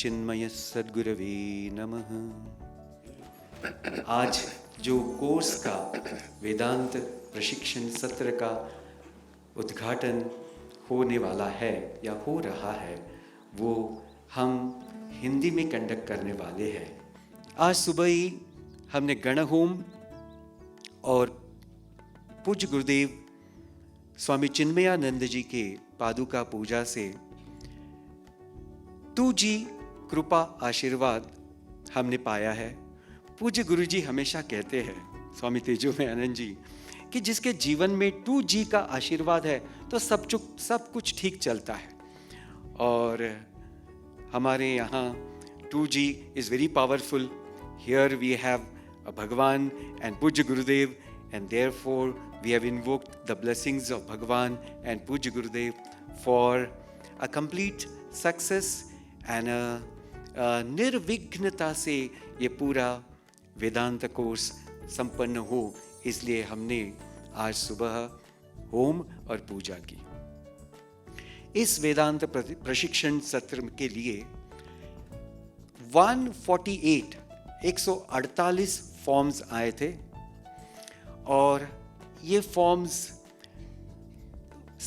चिन्मय सद्गुरवे नमः। आज जो कोर्स का वेदांत प्रशिक्षण सत्र का उद्घाटन होने वाला है या हो रहा है, वो हम हिंदी में कंडक्ट करने वाले हैं। आज सुबह ही हमने गणहोम और पूज्य गुरुदेव स्वामी चिन्मयानंद जी के पादुका पूजा से तू जी कृपा आशीर्वाद हमने पाया है। पूज्य गुरु जी हमेशा कहते हैं, स्वामी तेजोमयानंद जी, कि जिसके जीवन में टू जी का आशीर्वाद है तो सब कुछ ठीक चलता है। और हमारे यहाँ 2G is very powerful. Here we have a Bhagwan and Pujya Gurudev, and therefore we have invoked the blessings of Bhagwan and Pujya Gurudev for a complete success and a निर्विघ्नता से ये पूरा वेदांत कोर्स संपन्न हो। इसलिए हमने आज सुबह home और पूजा की। इस वेदांत प्रशिक्षण सत्र के लिए 148 फॉर्म्स आए थे और ये फॉर्म्स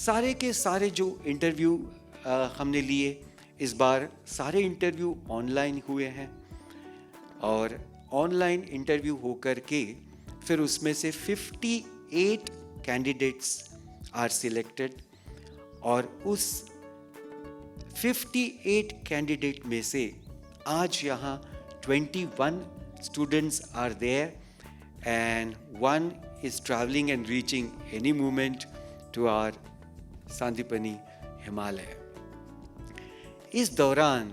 सारे के सारे जो इंटरव्यू हमने लिए, इस बार सारे इंटरव्यू ऑनलाइन हुए हैं और ऑनलाइन इंटरव्यू होकर के फिर उसमें से 58 कैंडिडेट्स आर सिलेक्टेड और उस 58 कैंडिडेट में से आज यहाँ 21 students are there and one is travelling and reaching any moment to our Sandeepany Himalaya. इस दौरान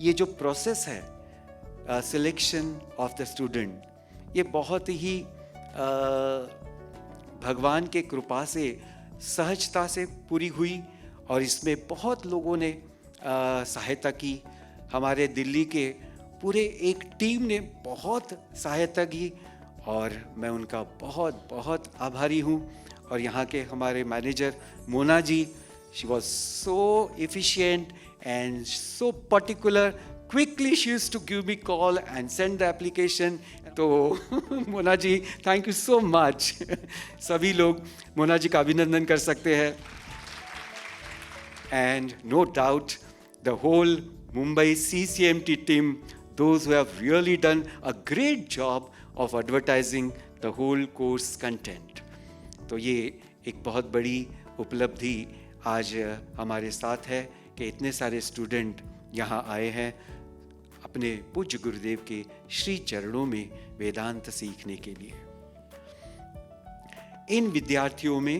ये जो प्रोसेस है सिलेक्शन ऑफ द स्टूडेंट, ये बहुत ही भगवान के कृपा से सहजता से पूरी हुई और इसमें बहुत लोगों ने सहायता की। हमारे दिल्ली के पूरे एक टीम ने बहुत सहायता की और मैं उनका बहुत बहुत आभारी हूँ। और यहाँ के हमारे manager Mona ji, she was so efficient and so particular, quickly she used to give me call and send the application. तो Mona ji, thank you so much. सभी लोग मोना जी का अभिनंदन कर सकते हैं। And no doubt the whole Mumbai CCMT team, those who have really done a great job of advertising the whole course content. तो ये एक बहुत बड़ी उपलब्धि आज हमारे साथ है कि इतने सारे स्टूडेंट यहाँ आए हैं अपने पूज्य गुरुदेव के श्री चरणों में वेदांत सीखने के लिए। इन विद्यार्थियों में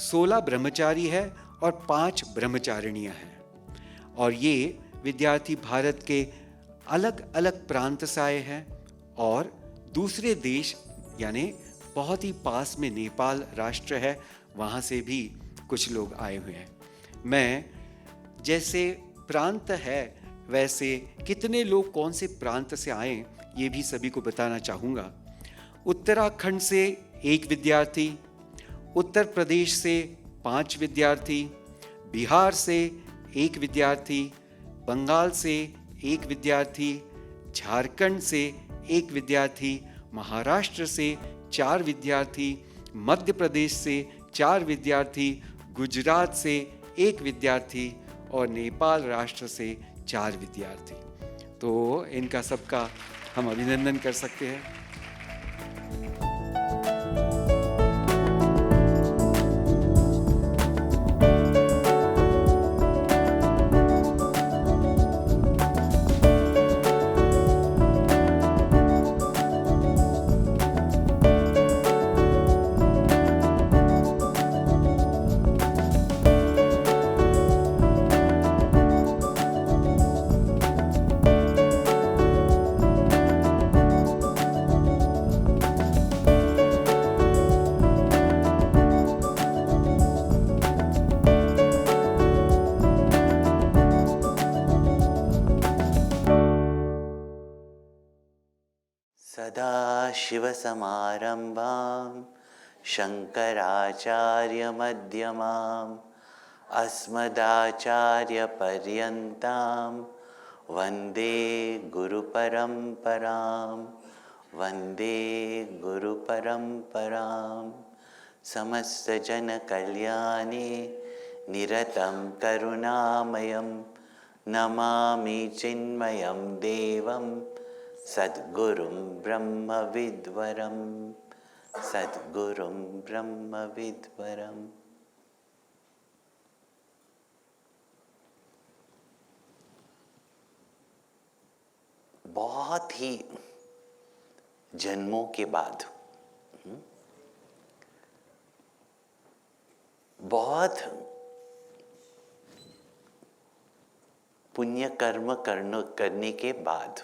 16 ब्रह्मचारी है और 5 ब्रह्मचारिणियां हैं और ये विद्यार्थी भारत के अलग अलग प्रांत से आए हैं और दूसरे देश यानी बहुत ही पास में नेपाल राष्ट्र है, वहाँ से भी कुछ लोग आए हुए हैं। मैं जैसे प्रांत है वैसे कितने लोग कौन से प्रांत से आए ये भी सभी को बताना चाहूँगा। उत्तराखंड से 1 विद्यार्थी, उत्तर प्रदेश से 5 विद्यार्थी, बिहार से 1 विद्यार्थी, बंगाल से 1 विद्यार्थी, झारखंड से 1 विद्यार्थी, महाराष्ट्र से 4 विद्यार्थी, मध्य प्रदेश से 4 विद्यार्थी, गुजरात से 1 विद्यार्थी और नेपाल राष्ट्र से 4 विद्यार्थी। तो इनका सबका हम अभिनंदन कर सकते हैं। सदाशिवसमारम्भां शङ्कराचार्यमध्यमाम् अस्मदाचार्यपर्यन्तां वंदे गुरु परंपरां, वंदे गुरु परंपरां। समस्त जन कल्याणे निरतं करुणामयं नमामि चिन्मयं देवं सद्गुरुं ब्रह्मविद्वरं, सद्गुरुं ब्रह्मविद्वरम्। बहुत ही जन्मों के बाद, बहुत पुण्य कर्म करने के बाद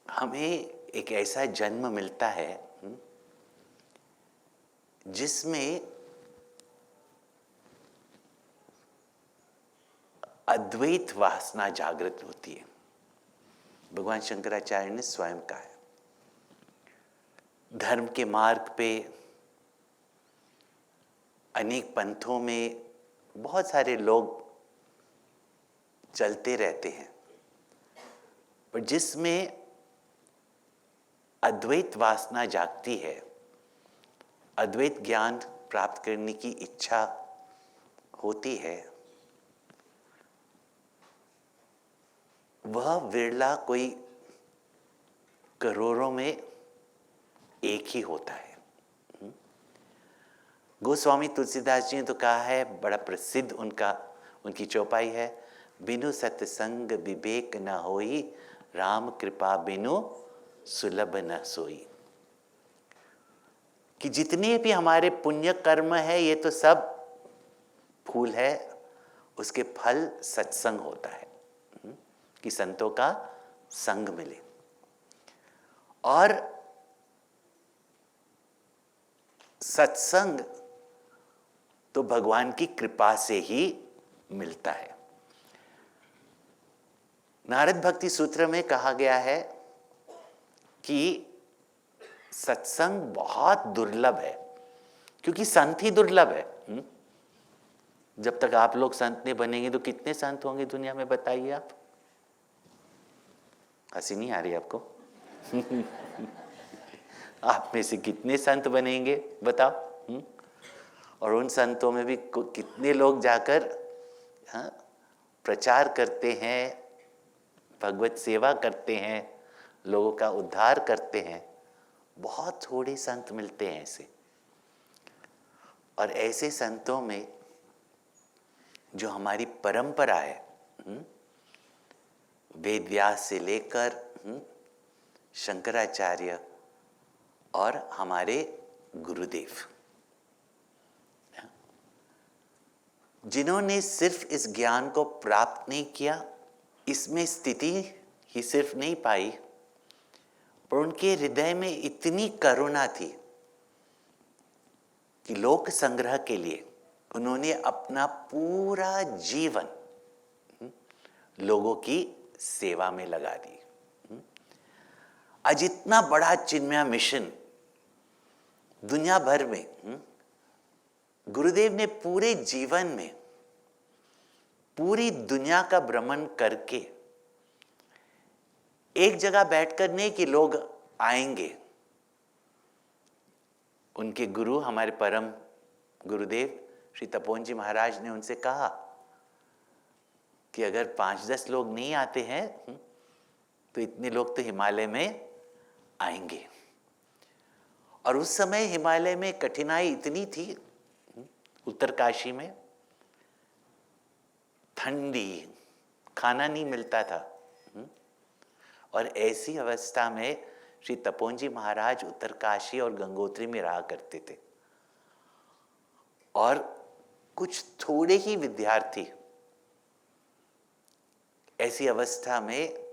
हमें एक ऐसा जन्म मिलता है जिसमें अद्वैत वासना जागृत होती है। भगवान शंकराचार्य ने स्वयं कहा है, धर्म के मार्ग पे अनेक पंथों में बहुत सारे लोग चलते रहते हैं, पर जिसमें अद्वैत वासना जागती है, अद्वैत ज्ञान प्राप्त करने की इच्छा होती है, वह विरला कोई करोड़ों में एक ही होता है। गोस्वामी तुलसीदास जी ने तो कहा है, बड़ा प्रसिद्ध उनकी चौपाई है, बिनु सत्संग विवेक न होई, राम कृपा बिनु सुलभ न सोई। कि जितने भी हमारे पुण्य कर्म है ये तो सब फूल है, उसके फल सत्संग होता है कि संतों का संग मिले। और सत्संग तो भगवान की कृपा से ही मिलता है। नारद भक्ति सूत्र में कहा गया है कि सत्संग बहुत दुर्लभ है, क्योंकि संत ही दुर्लभ है। जब तक आप लोग संत नहीं बनेंगे तो कितने संत होंगे दुनिया में, बताइए आप। हंसी नहीं आ रही आपको? आप में से कितने संत बनेंगे बताओ? और उन संतों में भी कितने लोग जाकर प्रचार करते हैं, भगवत सेवा करते हैं, लोगों का उद्धार करते हैं। बहुत थोड़े संत मिलते हैं ऐसे। और ऐसे संतों में जो हमारी परंपरा है, वेद व्यास से लेकर शंकराचार्य और हमारे गुरुदेव, जिन्होंने सिर्फ इस ज्ञान को प्राप्त नहीं किया, इसमें स्थिति ही सिर्फ नहीं पाई, पर उनके हृदय में इतनी करुणा थी कि लोक संग्रह के लिए उन्होंने अपना पूरा जीवन लोगों की सेवा में लगा दी। आज इतना बड़ा चिन्मय मिशन दुनिया भर में, गुरुदेव ने पूरे जीवन में पूरी दुनिया का भ्रमण करके एक जगह बैठकर नहीं कि लोग आएंगे। उनके गुरु हमारे परम गुरुदेव श्री तपोवन जी महाराज ने उनसे कहा कि अगर 5-10 लोग नहीं आते हैं तो इतने लोग तो हिमालय में आएंगे। और उस समय हिमालय में कठिनाई इतनी थी, उत्तरकाशी में ठंडी, खाना नहीं मिलता था। और ऐसी अवस्था में श्री तपोवन जी महाराज उत्तरकाशी और गंगोत्री में रहा करते थे। और कुछ थोड़े ही विद्यार्थी ऐसी अवस्था में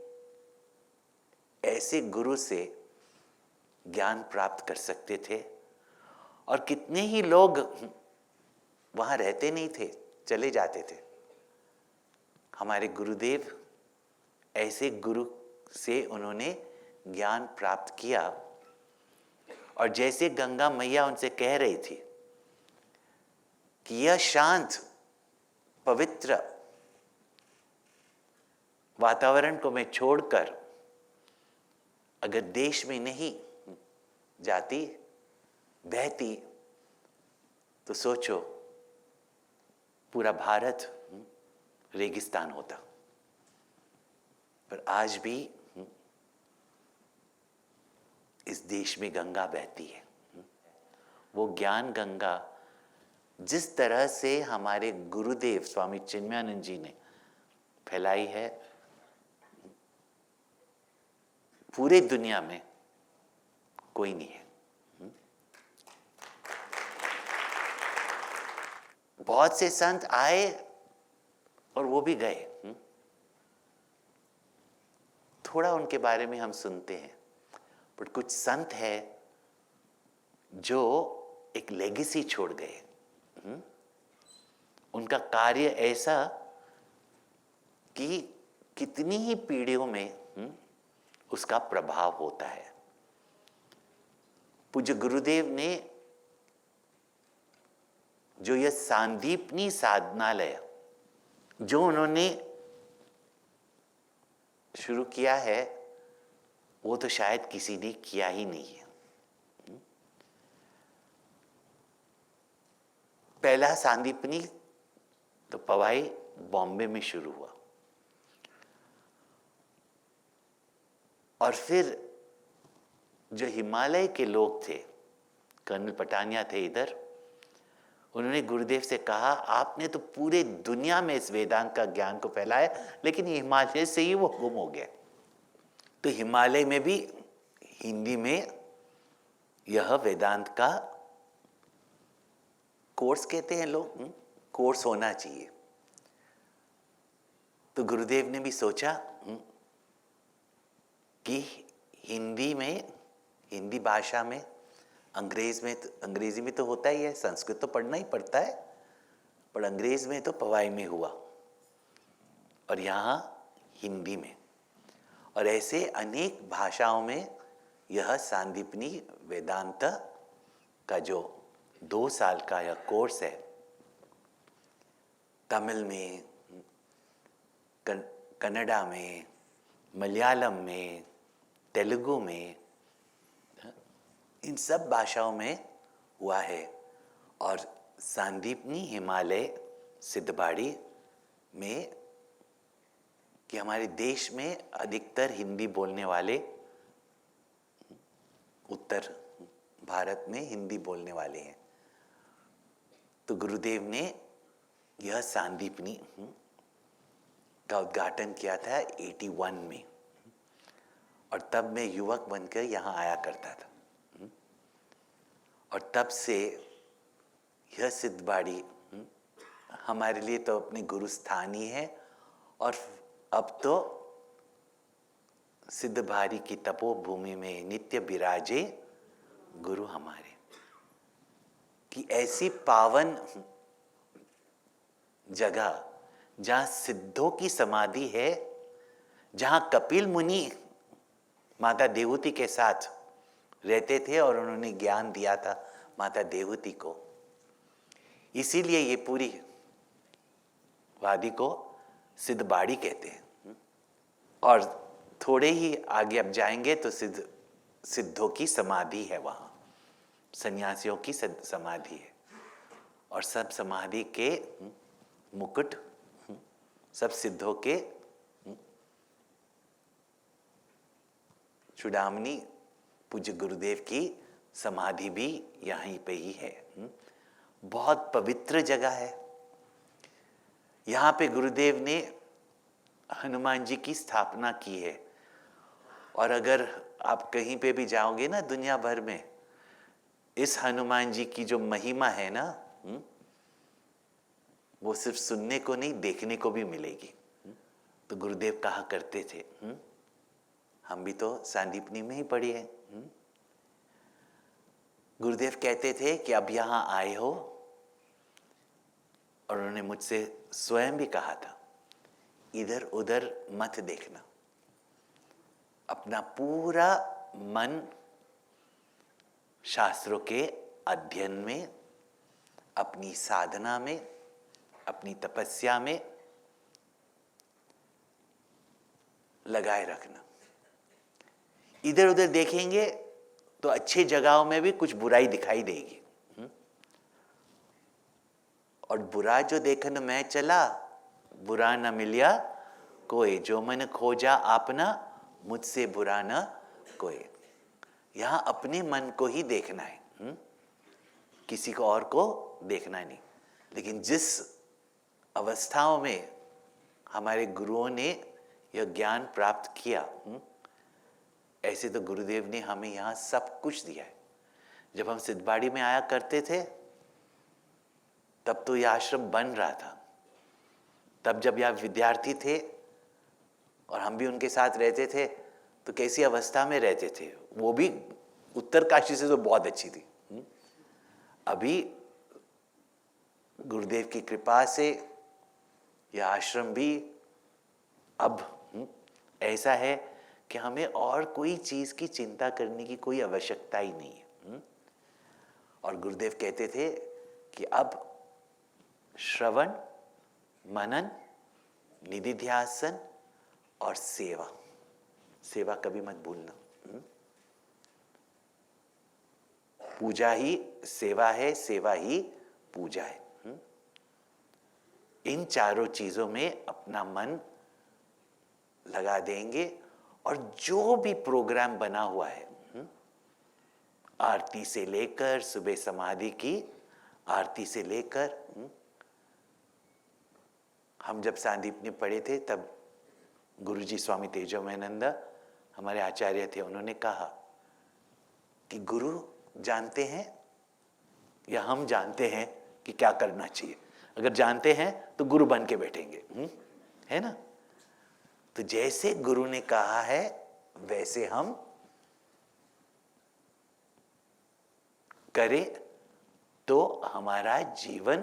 ऐसे गुरु से ज्ञान प्राप्त कर सकते थे। और कितने ही लोग वहां रहते नहीं थे, चले जाते थे। हमारे गुरुदेव ऐसे गुरु से उन्होंने ज्ञान प्राप्त किया। और जैसे गंगा मैया उनसे कह रही थी कि यह शांत पवित्र वातावरण को मैं छोड़कर अगर देश में नहीं जाती, बहती, तो सोचो पूरा भारत रेगिस्तान होता। पर आज भी इस देश में गंगा बहती है। वो ज्ञान गंगा जिस तरह से हमारे गुरुदेव स्वामी चिन्मयानंद जी ने फैलाई है, पूरे दुनिया में कोई नहीं है। बहुत से संत आए और वो भी गए। थोड़ा उनके बारे में हम सुनते हैं, पर कुछ संत है जो एक लेगेसी छोड़ गए। उनका कार्य ऐसा कि कितनी ही पीढ़ियों में उसका प्रभाव होता है। पूज्य गुरुदेव ने जो यह सांदीपनी साधनालय जो उन्होंने शुरू किया है, वो तो शायद किसी ने किया ही नहीं है। पहला सांदीपनी तो पवाई बॉम्बे में शुरू हुआ, और फिर जो हिमालय के लोग थे, कर्नल पटानिया थे इधर, उन्होंने गुरुदेव से कहा आपने तो पूरे दुनिया में इस वेदांत का ज्ञान को फैलाया, लेकिन हिमालय से ही वो गुम हो गया। तो हिमालय में भी हिंदी में यह वेदांत का कोर्स कहते हैं लोग, कोर्स होना चाहिए। तो गुरुदेव ने भी सोचा कि हिंदी भाषा में, अंग्रेजी में तो होता ही है, संस्कृत तो पढ़ना ही पड़ता है, पर अंग्रेज में तो पवाई में हुआ और यहाँ हिंदी में, और ऐसे अनेक भाषाओं में यह सांदीपनी वेदांत का जो 2 साल का यह कोर्स है, तमिल में, कन्नड़ा में, मलयालम में, तेलुगु में, इन सब भाषाओं में हुआ है। और सांदीपनी हिमालय सिद्धबाड़ी में कि हमारे देश में अधिकतर हिंदी बोलने वाले, उत्तर भारत में हिंदी बोलने वाले हैं। तो गुरुदेव ने यह सांदीपनी का उद्घाटन किया था 81 में, और तब मैं युवक बनकर यहाँ आया करता था, और तब से यह सिद्धबाड़ी हमारे लिए तो अपने गुरु स्थान ही है। और अब तो सिद्धबाड़ी की तपोभूमि में नित्य विराजे गुरु हमारे, कि ऐसी पावन जगह जहाँ सिद्धों की समाधि है, जहाँ कपिल मुनि माता देवहूति के साथ रहते थे और उन्होंने ज्ञान दिया था माता देवहूति को। इसीलिए ये पूरी वादी को सिद्धबाड़ी कहते हैं। और थोड़े ही आगे अब जाएंगे तो सिद्धों की समाधि है, वहाँ सन्यासियों की समाधि है, और सब समाधि के मुकुट, सब सिद्धों के चूड़ामणि पूज्य गुरुदेव की समाधि भी यहीं पे ही है। बहुत पवित्र जगह है। यहाँ पे गुरुदेव ने हनुमान जी की स्थापना की है, और अगर आप कहीं पे भी जाओगे ना दुनिया भर में, इस हनुमान जी की जो महिमा है ना, वो सिर्फ सुनने को नहीं, देखने को भी मिलेगी। तो गुरुदेव कहा करते थे, हम भी तो सांदीपनी में ही पढ़ी है, गुरुदेव कहते थे कि अब यहाँ आए हो, और उन्होंने मुझसे स्वयं भी कहा था, इधर उधर मत देखना, अपना पूरा मन शास्त्रों के अध्ययन में, अपनी साधना में अपनी तपस्या में लगाए रखना। इधर उधर देखेंगे तो अच्छी जगहों में भी कुछ बुराई दिखाई देगी। और बुरा जो देखन मैं चला, बुरा न मिलिया कोई, जो मन खोजा आपना, मुझसे बुरा न कोई। यहां अपने मन को ही देखना है, किसी को और को देखना नहीं। लेकिन जिस अवस्थाओं में हमारे गुरुओं ने यह ज्ञान प्राप्त किया, ऐसे तो गुरुदेव ने हमें यहाँ सब कुछ दिया है। जब हम सिद्धबाड़ी में आया करते थे तब तो यह आश्रम बन रहा था। तब जब यहाँ विद्यार्थी थे और हम भी उनके साथ रहते थे तो कैसी अवस्था में रहते थे, वो भी उत्तरकाशी से तो बहुत अच्छी थी। अभी गुरुदेव की कृपा से यह आश्रम भी अब ऐसा है कि हमें और कोई चीज की चिंता करने की कोई आवश्यकता ही नहीं है। और गुरुदेव कहते थे कि अब श्रवण, मनन, निधिध्यासन और सेवा, सेवा कभी मत भूलना। पूजा ही सेवा है, सेवा ही पूजा है। इन चारों चीजों में अपना मन लगा देंगे और जो भी प्रोग्राम बना हुआ है, आरती से लेकर सुबह समाधि की आरती से लेकर, हम जब सांदीपनी पढ़े थे तब गुरुजी स्वामी तेजोमयानंद हमारे आचार्य थे, उन्होंने कहा कि गुरु जानते हैं या हम जानते हैं कि क्या करना चाहिए। अगर जानते हैं तो गुरु बन के बैठेंगे, है ना। तो जैसे गुरु ने कहा है वैसे हम करें तो हमारा जीवन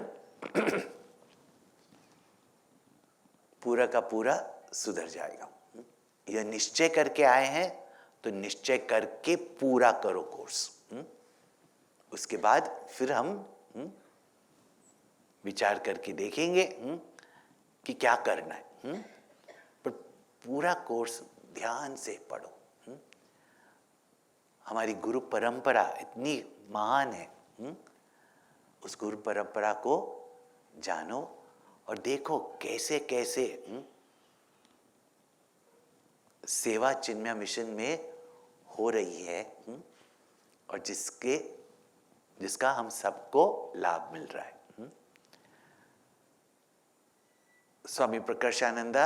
पूरा का पूरा सुधर जाएगा। यह निश्चय करके आए हैं तो निश्चय करके पूरा करो कोर्स। उसके बाद फिर हम विचार करके देखेंगे कि क्या करना है। पर पूरा कोर्स ध्यान से पढ़ो। हमारी गुरु परंपरा इतनी महान है, उस गुरु परंपरा को जानो और देखो कैसे कैसे सेवा चिन्मय मिशन में हो रही है और जिसका हम सबको लाभ मिल रहा है। स्वामी प्रकर्षानंदा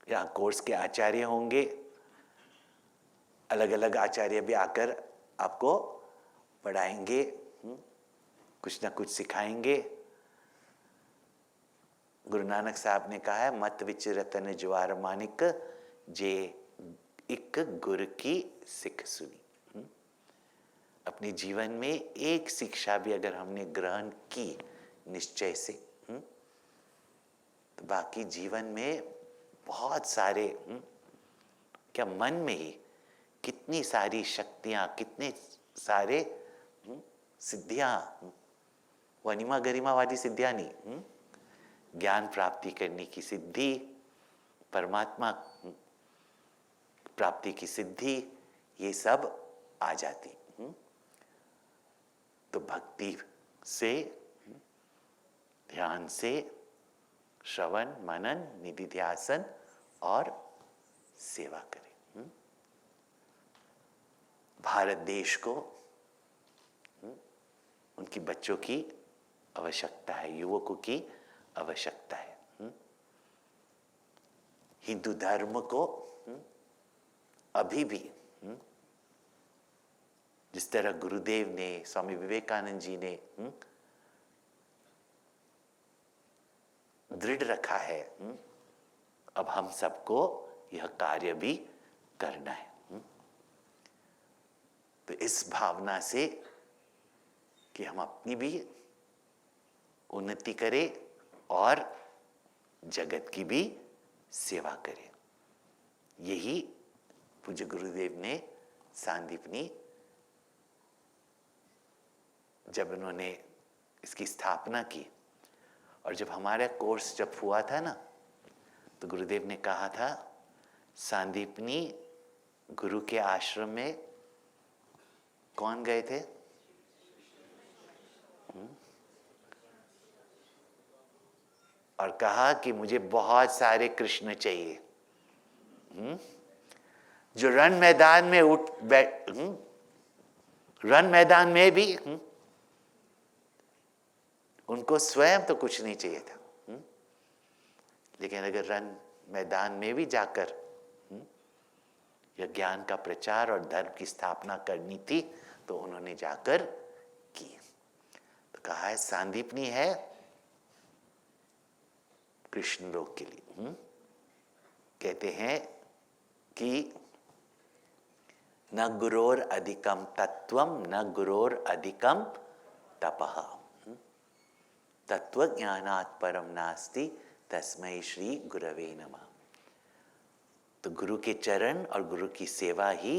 यहाँ कोर्स के आचार्य होंगे, अलग अलग आचार्य भी आकर आपको पढ़ाएंगे, कुछ ना कुछ सिखाएंगे। गुरु नानक साहब ने कहा है, मत विच रतन ज्वार मानिक, जे एक गुरु की सिख सुनी। अपने जीवन में एक शिक्षा भी अगर हमने ग्रहण की निश्चय से, तो बाकी जीवन में बहुत सारे क्या मन में ही कितनी सारी शक्तियां, कितने सारे सिद्धियां, वो अनिमा गरिमा वाली सिद्धियां नहीं, ज्ञान प्राप्ति करने की सिद्धि, परमात्मा प्राप्ति की सिद्धि, ये सब आ जाती। तो भक्ति से, ध्यान से, श्रवण, मनन, निधिध्यासन और सेवा करें। भारत देश को उनकी बच्चों की आवश्यकता है, युवकों की आवश्यकता है। हिंदू धर्म को अभी भी जिस तरह गुरुदेव ने, स्वामी विवेकानंद जी ने दृढ़ रखा है, अब हम सबको यह कार्य भी करना है। तो इस भावना से कि हम अपनी भी उन्नति करें और जगत की भी सेवा करें, यही पूज्य गुरुदेव ने सांदीपनी जब उन्होंने इसकी स्थापना की और जब हमारा कोर्स जब हुआ था ना, तो गुरुदेव ने कहा था, सांदीपनी गुरु के आश्रम में कौन गए थे? और कहा कि मुझे बहुत सारे कृष्ण चाहिए। जो रण मैदान में रण मैदान में भी उनको स्वयं तो कुछ नहीं चाहिए था, लेकिन अगर रण मैदान में भी जाकर यह ज्ञान का प्रचार और धर्म की स्थापना करनी थी, तो उन्होंने जाकर की। तो कहा है सांदीपनी है कृष्ण लोक के लिए। कहते हैं कि न गुरोर अधिकम तत्वम न गुरोर अधिकम तपः, तत्व ज्ञानात् परम नास्ति तस्मै श्री गुरवे नमः। तो गुरु के चरण और गुरु की सेवा ही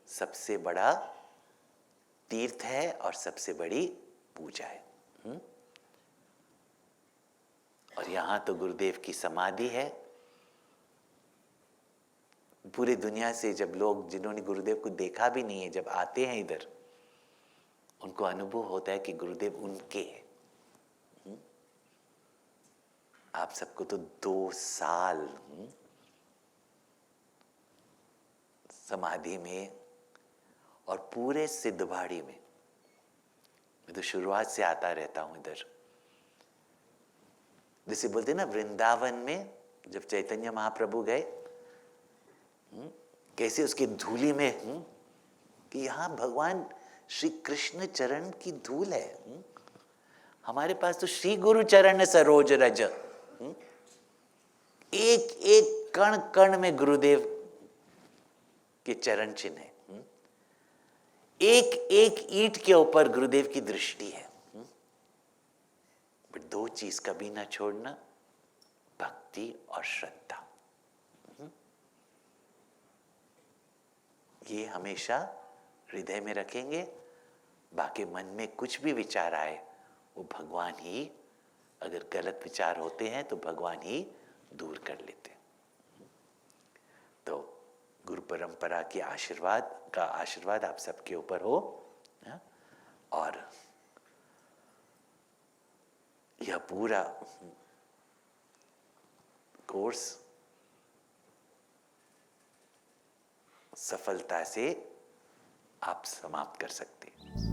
सबसे बड़ा तीर्थ है और सबसे बड़ी पूजा है। और यहाँ तो गुरुदेव की समाधि है। पूरी दुनिया से जब लोग, जिन्होंने गुरुदेव को देखा भी नहीं है, जब आते हैं इधर, उनको अनुभव होता है कि गुरुदेव उनके हैं। आप सबको तो 2 साल समाधि में और पूरे सिद्धबाड़ी में, मैं तो शुरुआत से आता रहता हूं इधर। जैसे बोलते ना, वृंदावन में जब चैतन्य महाप्रभु गए, कैसे उसकी धूली में कि यहाँ भगवान श्री कृष्ण चरण की धूल है। हमारे पास तो श्री गुरु चरण सरोज रज, एक एक कण कण में गुरुदेव के चरण चिन्ह है। एक एक ईंट के ऊपर गुरुदेव की दृष्टि है। बट 2 चीज कभी ना छोड़ना, भक्ति और श्रद्धा। ये हमेशा हृदय में रखेंगे। बाकी मन में कुछ भी विचार आए, वो भगवान ही, अगर गलत विचार होते हैं तो भगवान ही दूर कर लेते। तो गुरु परंपरा की आशीर्वाद आप सबके ऊपर हो। और यह पूरा कोर्स सफलता से आप समाप्त कर सकते हैं।